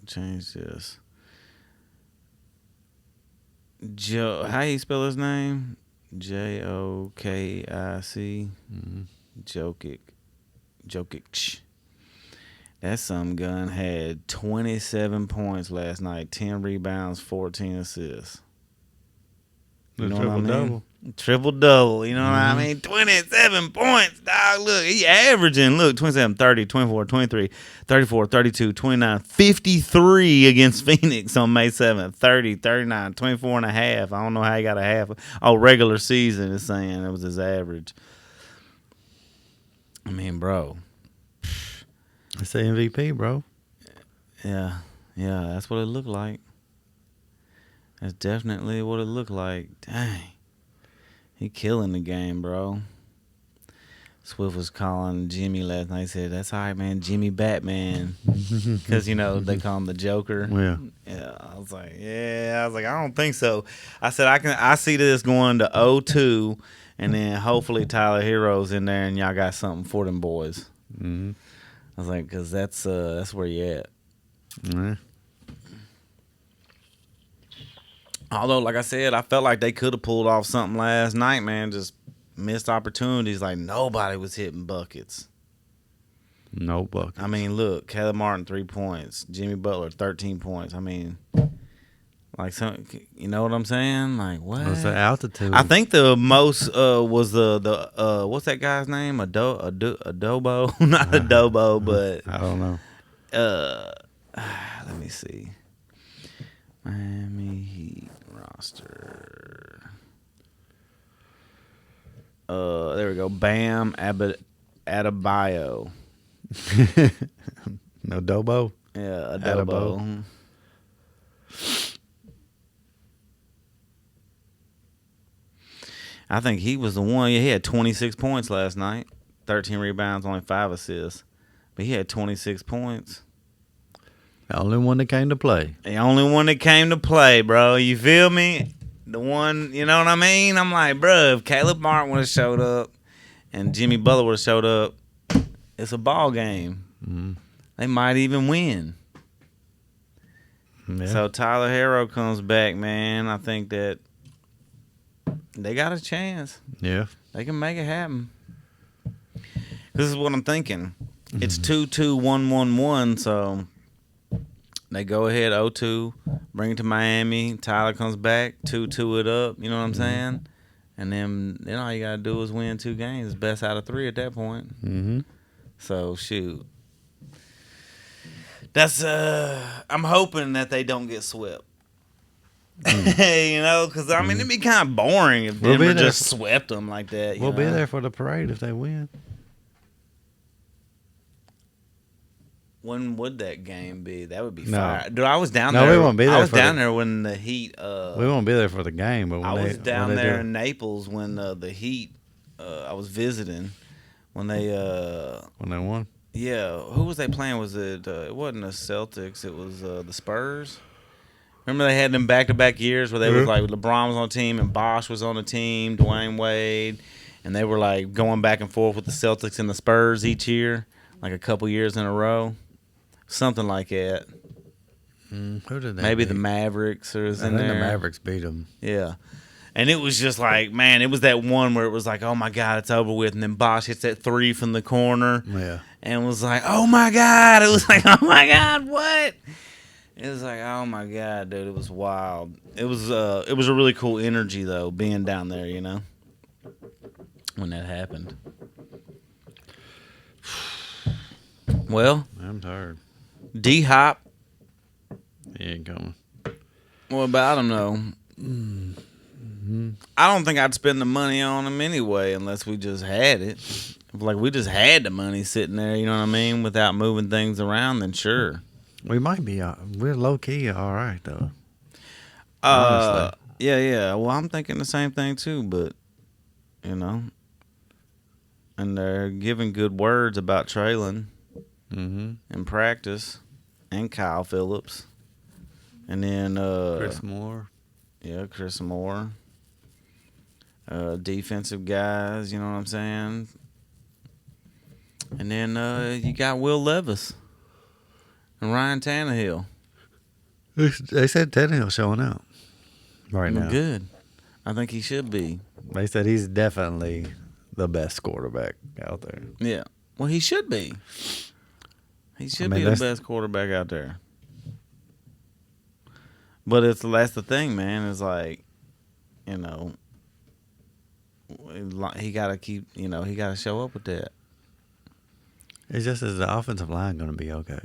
Change this. Joe, how you spell his name? Jokic. Mm-hmm. Jokic. That some gun had 27 points last night, 10 rebounds, 14 assists. You know what I mean? Triple-double. You know what I mean? 27 points, dog. Look, he averaging, 27, 30, 24, 23, 34, 32, 29, 53 against Phoenix on May 7th. 30, 39, 24 and a half. I don't know how he got a half. Oh, regular season is saying it was his average. I mean, bro. It's the MVP, bro. Yeah, that's what it looked like. That's definitely what it looked like. Dang. He killing the game, bro. Swift was calling Jimmy last night. He said, "That's all right, man. Jimmy Batman." Because, they call him the Joker. Yeah. Yeah, I was like, I don't think so. I said, I see this going to 0-2, and then hopefully Tyler Hero's in there, and y'all got something for them boys. Mm-hmm. I was like, because that's where you at. Yeah. Although, like I said, I felt like they could have pulled off something last night, man. Just missed opportunities. Like, nobody was hitting buckets. No buckets. I mean, look, Caleb Martin, 3 points. Jimmy Butler, 13 points. I mean, like, you know what I'm saying? Like, what? What's the altitude? I think the most was the what's that guy's name? Adobo? Not Adobo, but I don't know. let me see. Miami Heat roster. There we go. Bam Adebayo. No Dobo? Yeah, Adobo. I think he was the one. Yeah, he had 26 points last night. 13 rebounds, only 5 assists. But he had 26 points. The only one that came to play. The only one that came to play, bro. You feel me? The one, you know what I mean? I'm like, bro, if Caleb Martin would have showed up and Jimmy Butler would have showed up, it's a ball game. Mm-hmm. They might even win. Yeah. So Tyler Hero comes back, man. I think that they got a chance. Yeah. They can make it happen. This is what I'm thinking. It's 2-2, 1-1-1, so they go ahead 0-2, bring it to Miami. Tyler comes back, 2-2 it up. You know what I'm saying? And then all you got to do is win 2 games. It's best out of 3 at that point. Mm-hmm. So, shoot. That's, I'm hoping that they don't get swept. Because, I mean, it'd be kind of boring if Denver just swept them like that. We'll be there for the parade if they win. When would that game be? That would be fire. Dude, I was down there. there. We won't be there. I was down there when the Heat. We won't be there for the game, but when I was down there in Naples when the Heat. I was visiting when they won. Yeah, who was they playing? Was it? It wasn't the Celtics. It was the Spurs. Remember they had them back-to-back years where they was like LeBron was on the team and Bosh was on the team, Dwayne Wade, and they were like going back and forth with the Celtics and the Spurs each year, like a couple years in a row. Something like that. Who did they Maybe beat? the Mavericks or was I in think there. the Mavericks beat them. Yeah. And it was just like, man, it was that one where it was like, oh, my God, it's over with. And then Bosh hits that 3 from the corner. Yeah. And was like, oh, my God. It was like, oh, my God, what? It was like, oh, my God, dude. It was wild. It was a really cool energy, though, being down there, when that happened. Well, I'm tired. D-Hop. He ain't coming. What about him, though? Mm-hmm. I don't think I'd spend the money on him anyway unless we just had it. If, like, we just had the money sitting there, you know what I mean, without moving things around, then sure. We might be. We're low-key all right, though. Honestly. Yeah. Well, I'm thinking the same thing, too, but, and they're giving good words about Traylon in practice and Kyle Phillips. And then Chris Moore. Yeah, Chris Moore. Defensive guys, you know what I'm saying? And then you got Will Levis and Ryan Tannehill. They said Tannehill's showing out right now. Good. I think he should be. They said he's definitely the best quarterback out there. Yeah. Well, he should be. He should be the best quarterback out there. But that's the thing, man. It's like, he got to keep, he got to show up with that. It's just is the offensive line going to be okay?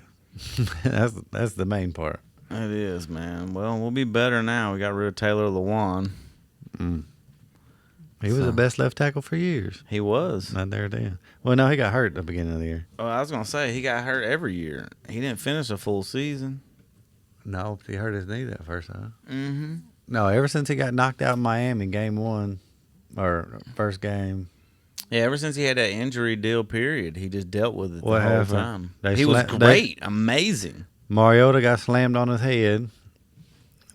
That's the main part. It is, man. Well, we'll be better now. We got rid of Taylor Lewan. He was the best left tackle for years. He was. Not there then. Well, no, he got hurt at the beginning of the year. Oh, I was gonna say he got hurt every year. He didn't finish a full season. No, he hurt his knee that first time. Mm-hmm. No, ever since he got knocked out in Miami, game 1, or first game. Yeah, ever since he had that injury deal period, he just dealt with it What the whole happened? time. He was great, amazing. Mariota got slammed on his head.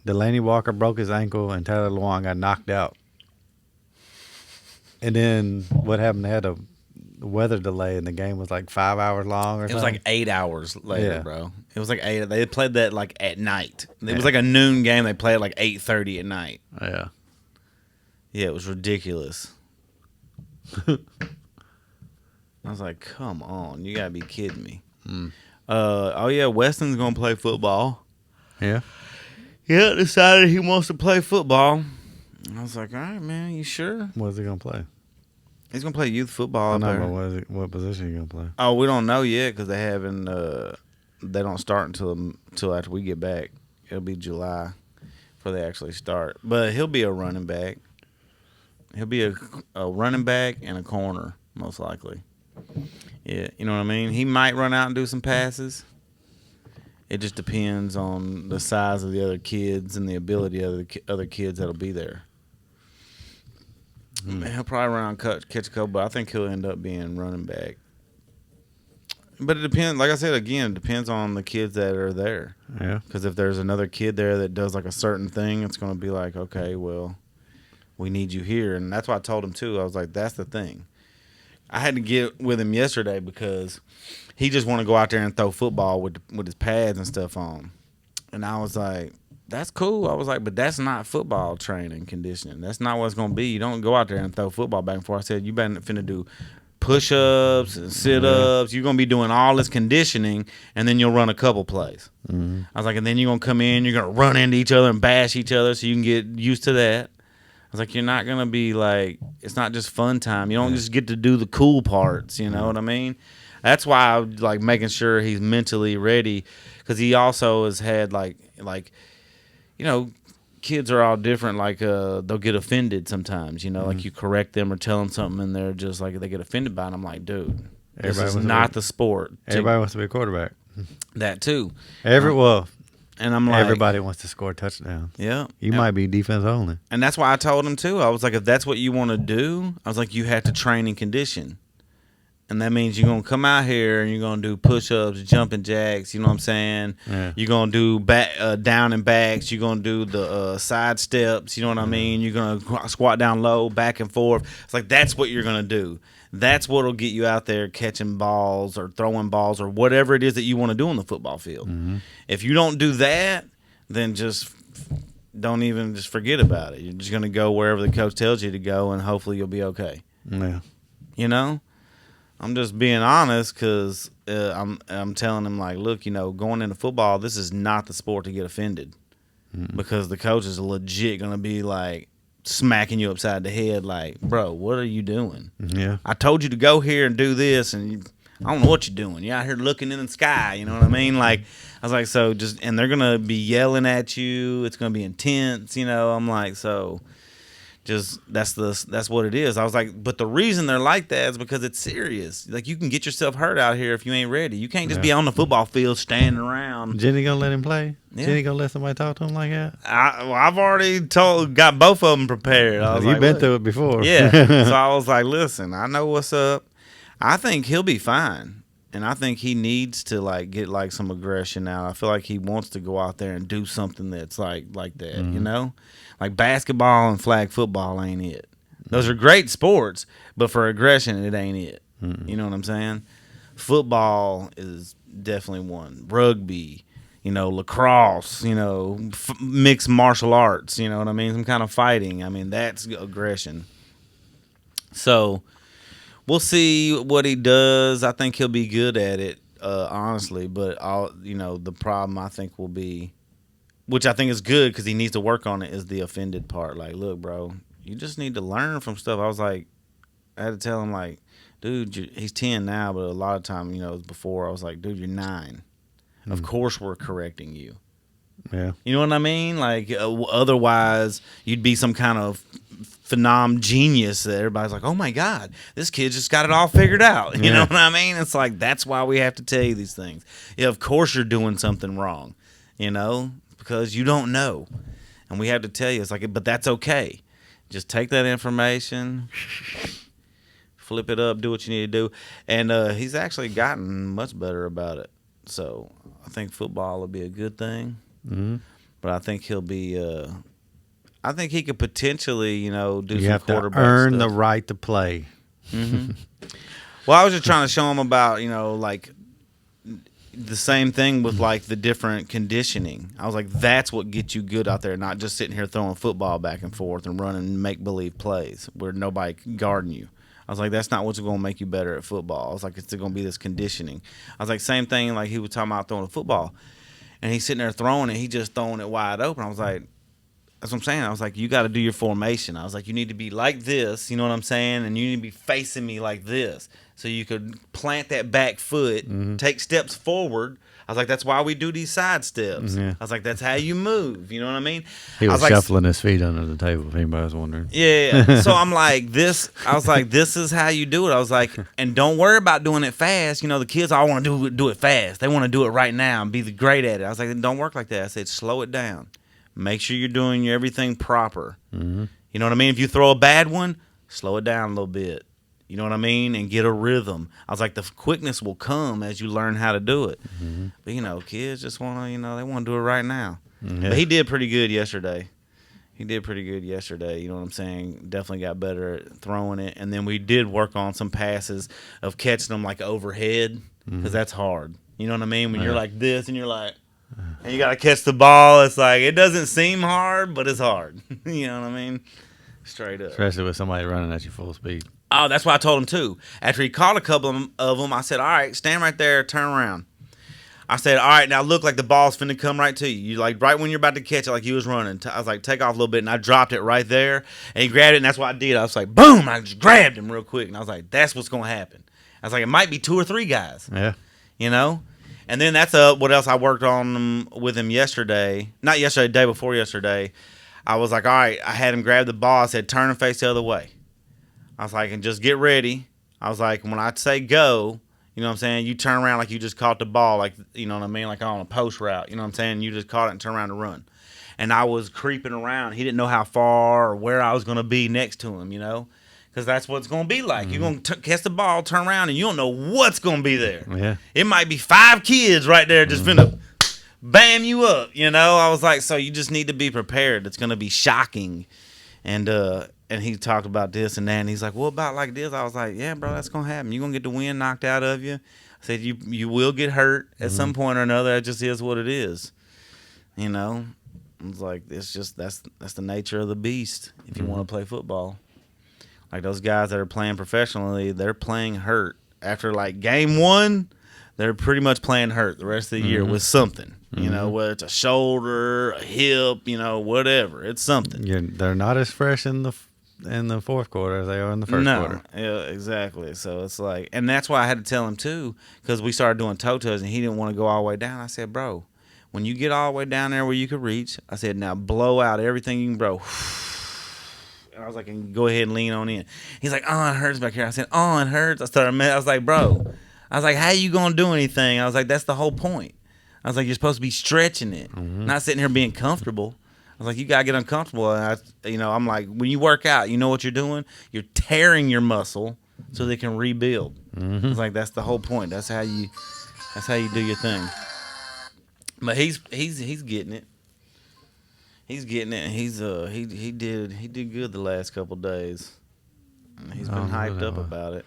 Delaney Walker broke his ankle, and Tyler Lewan got knocked out. And then what happened? They had a weather delay, and the game was like 5 hours long or something. It was like 8 hours later, Yeah. bro. It was like 8. They played that like at night. It was like a noon game. They played like 8:30 at night. Yeah. Yeah, it was ridiculous. I was like, come on. You got to be kidding me. Oh, yeah, Weston's going to play football. Yeah. Yeah, decided he wants to play football. I was like, all right, man, you sure? What is he gonna play? He's going to play youth football up No, there. but what position are you gonna play? Oh, we don't know yet because they haven't. They don't start until after we get back. It'll be July before they actually start. But he'll be a running back. He'll be a running back and a corner most likely. Yeah, you know what I mean. He might run out and do some passes. It just depends on the size of the other kids and the ability of the other kids that'll be there. He'll probably run out and catch a couple, but I think he'll end up being running back. But it depends. Like I said, again, it depends on the kids that are there. Yeah. Because if there's another kid there that does like a certain thing, it's going to be like, okay, well, we need you here. And that's why I told him, too. I was like, that's the thing. I had to get with him yesterday because he just want to go out there and throw football with his pads and stuff on. And I was like, that's cool. I was like, but that's not football training conditioning. That's not what it's going to be. You don't go out there and throw football back and forth. I said, you better finna do push-ups and sit-ups. You're going to be doing all this conditioning, and then you'll run a couple plays. I was like, and then you're going to come in, you're going to run into each other and bash each other so you can get used to that. I was like, you're not going to be like, it's not just fun time. You don't just get to do the cool parts, you know what I mean? That's why I like making sure he's mentally ready, because he also has had like, you know, kids are all different. Like they'll get offended sometimes, you know, like you correct them or tell them something and they're just like, they get offended by it. I'm like, dude, this is not the sport. Everybody wants to be a quarterback. That too. And I'm like, everybody wants to score touchdowns. Yeah. You might be defense only. And that's why I told him too. I was like, if that's what you want to do, I was like, you have to train and condition. And that means you're going to come out here and you're going to do push-ups, jumping jacks, you know what I'm saying? Yeah. You're going to do down and backs. You're going to do the side steps, you know what I mean? You're going to squat down low, back and forth. It's like that's what you're going to do. That's what will get you out there catching balls or throwing balls or whatever it is that you want to do on the football field. If you don't do that, then just don't even just forget about it. You're just going to go wherever the coach tells you to go, and hopefully you'll be okay. Yeah. You know? I'm just being honest because I'm telling him, like, look, you know, going into football, this is not the sport to get offended because the coach is legit going to be, like, smacking you upside the head like, bro, what are you doing? Yeah. I told you to go here and do this, and I don't know what you're doing. You're out here looking in the sky, you know what I mean? Like, I was like, so just, and they're going to be yelling at you. It's going to be intense, you know? I'm like, so just, that's what it is. I was like, but the reason they're like that is because it's serious. Like, you can get yourself hurt out here if you ain't ready. You can't just be on the football field standing around. Jenny gonna let him play? Yeah. Jenny gonna let somebody talk to him like that? I've already got both of them prepared. I was You've like, been look. through it before. Yeah. So I was like, listen, I know what's up. I think he'll be fine. And I think he needs to like get like some aggression out. I feel like he wants to go out there and do something that's like that, you know? Like basketball and flag football ain't it. Those are great sports, but for aggression, it ain't it. You know what I'm saying? Football is definitely one. Rugby, you know, lacrosse, you know, mixed martial arts, you know what I mean? Some kind of fighting. I mean, that's aggression. So we'll see what he does. I think he'll be good at it, honestly. But the problem I think will be, which I think is good because he needs to work on it, is the offended part. Like, look, bro, you just need to learn from stuff. I was like, I had to tell him, like, dude, he's 10 now, but a lot of time, you know, before I was like, dude, you're 9. Of course we're correcting you. Yeah. You know what I mean? Like, otherwise you'd be some kind of phenom genius that everybody's like, oh my God, this kid just got it all figured out. You know what I mean? It's like, that's why we have to tell you these things. Yeah, of course you're doing something wrong, because you don't know. And we have to tell you, it's like, but that's okay. Just take that information, flip it up, do what you need to do. And he's actually gotten much better about it. So I think football will be a good thing. Mm-hmm. But I think he'll be I think he could potentially, do some quarterback stuff. You have to earn the right to play. Mm-hmm. Well, I was just trying to show him about, like the same thing with like the different conditioning. I was like, that's what gets you good out there, not just sitting here throwing football back and forth and running make-believe plays where nobody can guard you. I was like, that's not what's going to make you better at football. I was like, it's going to be this conditioning. I was like, same thing, like he was talking about throwing a football. And he's sitting there throwing it, he just throwing it wide open. I was like, that's what I'm saying. I was like, you got to do your formation. I was like, you need to be like this, you know what I'm saying? And you need to be facing me like this. So you could plant that back foot, take steps forward. I was like, that's why we do these side steps. Yeah. I was like, that's how you move. You know what I mean? He was shuffling his feet under the table, if anybody was wondering. Yeah. So I'm like, this is how you do it. I was like, and don't worry about doing it fast. The kids all want to do it fast. They want to do it right now and be great at it. I was like, don't work like that. I said, slow it down. Make sure you're doing everything proper. Mm-hmm. You know what I mean? If you throw a bad one, slow it down a little bit. You know what I mean? And get a rhythm. I was like, the quickness will come as you learn how to do it. Mm-hmm. But, kids just want to, they want to do it right now. Mm-hmm. But he did pretty good yesterday. You know what I'm saying? Definitely got better at throwing it. And then we did work on some passes of catching them like overhead because that's hard. You know what I mean? When you're like this and you're like, and you got to catch the ball. It's like, it doesn't seem hard, but it's hard. You know what I mean? Straight up. Especially with somebody running at you full speed. Oh, that's what I told him, too. After he caught a couple of them, I said, all right, stand right there, turn around. I said, all right, now look like the ball's finna come right to you. You like right when you're about to catch it, like he was running. I was like, take off a little bit, and I dropped it right there. And he grabbed it, and that's what I did. I was like, boom, I just grabbed him real quick. And I was like, that's what's going to happen. I was like, it might be 2 or 3 guys. Yeah. And then that's what else I worked on with him yesterday. Not yesterday, the day before yesterday. I was like, all right, I had him grab the ball. I said, turn and face the other way. I was like, and just get ready. I was like, when I say go, you know what I'm saying, you turn around like you just caught the ball, like, you know what I mean, like on a post route. You know what I'm saying? You just caught it and turn around and run. And I was creeping around. He didn't know how far or where I was going to be next to him, because that's what it's going to be like. Mm-hmm. You're going to catch the ball, turn around, and you don't know what's going to be there. Yeah. It might be 5 kids right there just finna bam you up, I was like, so you just need to be prepared. It's going to be shocking. And he talked about this and that, and he's like, what about like this? I was like, yeah, bro, that's going to happen. You're going to get the wind knocked out of you. I said, you will get hurt at some point or another. It just is what it is. I was like, it's just, that's the nature of the beast if you want to play football. Like those guys that are playing professionally, they're playing hurt. After like game 1, they're pretty much playing hurt the rest of the year with something. Whether it's a shoulder, a hip, whatever. It's something. They're not as fresh in the fourth quarter as they are in the first quarter. Yeah, exactly. So it's like, and that's why I had to tell him too, because we started doing toe-touch and he didn't want to go all the way down. I said, bro, when you get all the way down there where you could reach, I said, now blow out everything you can blow. I was like, and go ahead and lean on in. He's like, oh, it hurts back here. I said, oh, it hurts. I was like, bro, how you going to do anything? I was like, that's the whole point. I was like, you're supposed to be stretching it, not sitting here being comfortable. I was like, you got to get uncomfortable. And I'm like, when you work out, you know what you're doing? You're tearing your muscle so they can rebuild. I was like, that's the whole point. That's how you do your thing. But he's getting it. He's getting it. He did good the last couple of days. And he's been hyped up about it.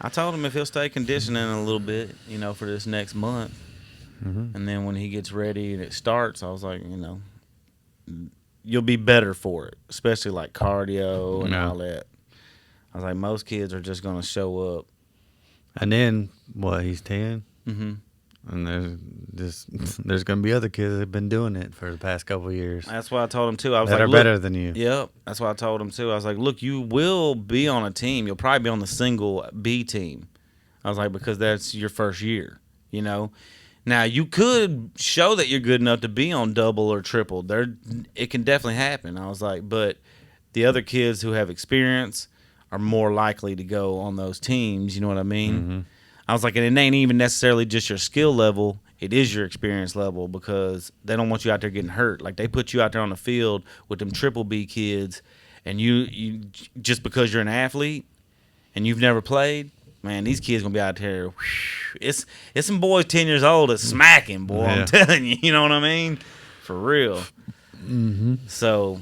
I told him if he'll stay conditioning a little bit, for this next month, and then when he gets ready and it starts, I was like, you'll be better for it, especially like cardio and all that. I was like, most kids are just gonna show up. And then he's 10. And there's going to be other kids that have been doing it for the past couple of years. That's what I told him, too. I was that like, are better than you. Yep. That's what I told him, too. I was like, look, you will be on a team. You'll probably be on the single B team. I was like, because that's your first year, Now, you could show that you're good enough to be on double or triple. It can definitely happen. I was like, but the other kids who have experience are more likely to go on those teams. You know what I mean? Mm-hmm. I was like, and it ain't even necessarily just your skill level. It is your experience level because they don't want you out there getting hurt. Like they put you out there on the field with them triple B kids, and you just because you're an athlete and you've never played, man, these kids gonna be out there. Whew, it's some boys 10 years old that's smacking, boy. Yeah. I'm telling you, you know what I mean? For real. Mm-hmm. So,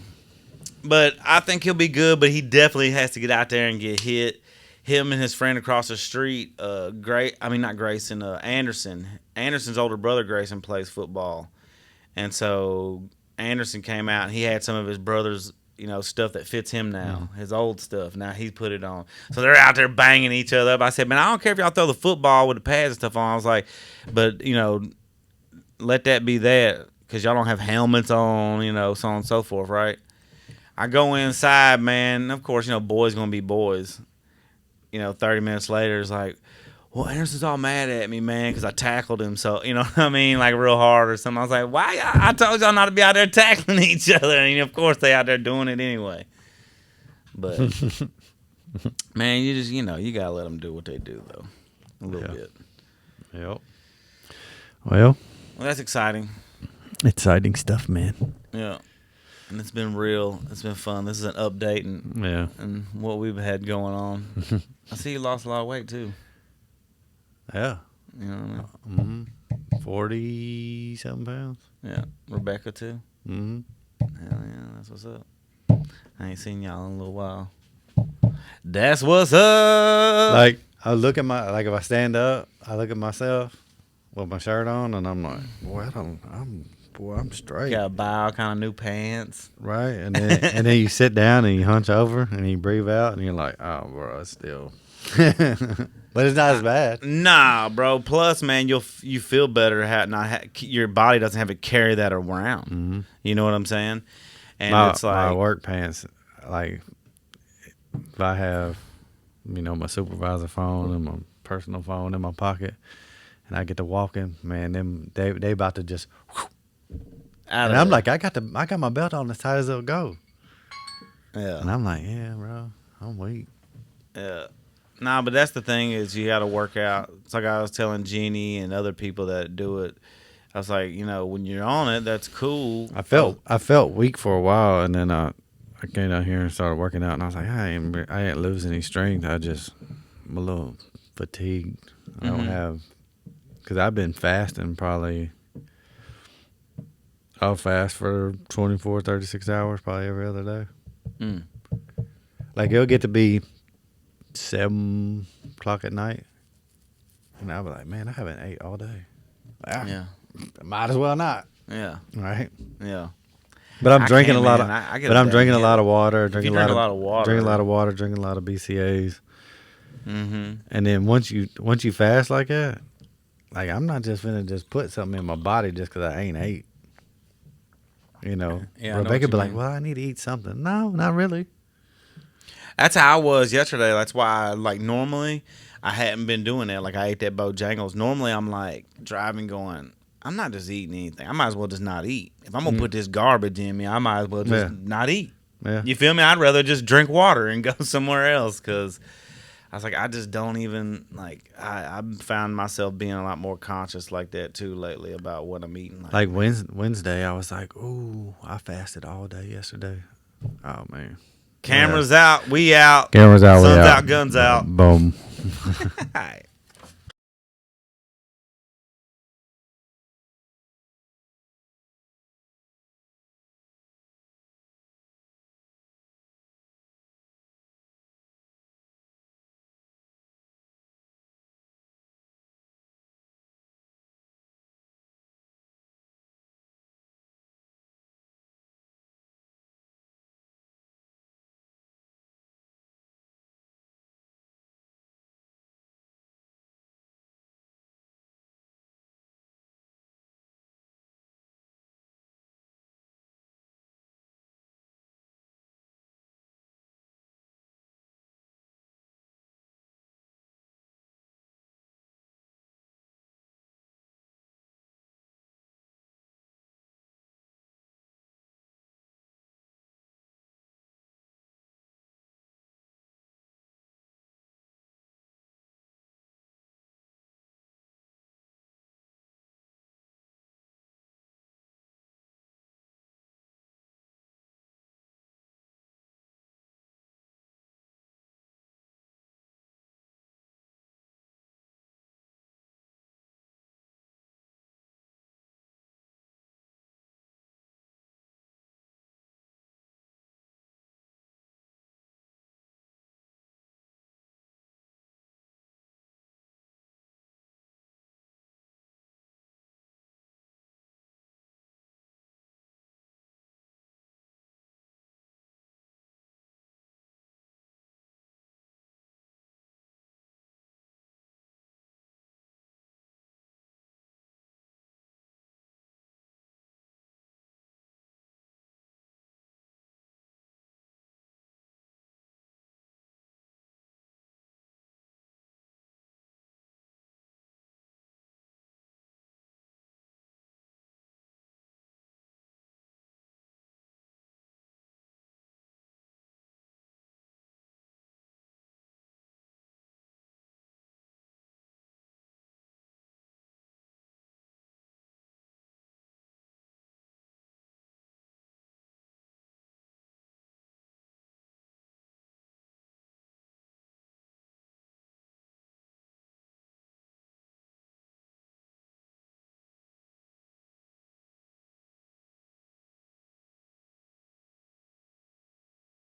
but I think he'll be good. But he definitely has to get out there and get hit. Him and his friend across the street, not Grayson, Anderson. Anderson's older brother, Grayson, plays football. And so Anderson came out and he had some of his brother's, stuff that fits him now, his old stuff. Now he's put it on. So they're out there banging each other up. I said, man, I don't care if y'all throw the football with the pads and stuff on. I was like, but, let that be that because y'all don't have helmets on, so on and so forth, right? I go inside, man. Of course, boys going to be boys. 30 minutes later, it's like, well, Anderson's all mad at me, man, because I tackled him. So, you know what I mean? Like real hard or something. I was like, why? I told y'all not to be out there tackling each other. And of course, they out there doing it anyway. But, man, you just, you got to let them do what they do, though. A little bit. Yep. Well, that's exciting. Exciting stuff, man. Yeah. And it's been real. It's been fun. This is an update and what we've had going on. I see you lost a lot of weight, too. Yeah. You know what I mean? 40-something pounds. Yeah. Rebecca, too? Mm-hmm. Hell yeah, that's what's up. I ain't seen y'all in a little while. That's what's up. Like, I look at if I stand up, I look at myself with my shirt on, and I'm like, boy, I'm straight. Got to buy all kind of new pants. Right, and then you sit down and you hunch over and you breathe out, and you're like, oh, bro, it's still. But it's not as bad. Nah, bro. Plus, man, you feel better. Your body doesn't have to carry that around. Mm-hmm. You know what I'm saying? And it's like my work pants. Like if I have, my supervisor phone and my personal phone in my pocket, and I get to walking, man, they about to just. And I'm like, I got my belt on as tight as it'll go. Yeah. And I'm like, yeah, bro, I'm weak. Yeah. Nah, but that's the thing is you got to work out. It's like I was telling Jeannie and other people that do it. I was like, when you're on it, that's cool. I felt weak for a while, and then I came out here and started working out, and I was like, I ain't losing any strength. I'm a little fatigued. I don't have, because I've been fasting probably. I'll fast for 24, 36 hours probably every other day. Mm. Like it'll get to be 7 o'clock at night, and I'll be like, man, I haven't ate all day. Yeah. Might as well not. Yeah. Right. Yeah. But I'm drinking a lot of. I'm drinking a lot of water. Drinking a lot of water. Drinking a lot of water. Drinking a lot of BCAAs. Mm-hmm. And then once you fast like that, like I'm not just finna just put something in my body just because I ain't ate. Yeah, Rebecca be like, well, I need to eat something. No, not really. That's how I was yesterday. That's why, normally I hadn't been doing that. Like, I ate that Bojangles. Normally, I'm, driving going, I'm not just eating anything. I might as well just not eat. If I'm going to put this garbage in me, I might as well just not eat. Yeah. You feel me? I'd rather just drink water and go somewhere else because I was like, I just don't even, I've found myself being a lot more conscious like that, too, lately about what I'm eating. Like Wednesday, I was like, ooh, I fasted all day yesterday. Oh, man. Cameras out, we out. Cameras out, Sun's we out. out, guns out. Boom. All right.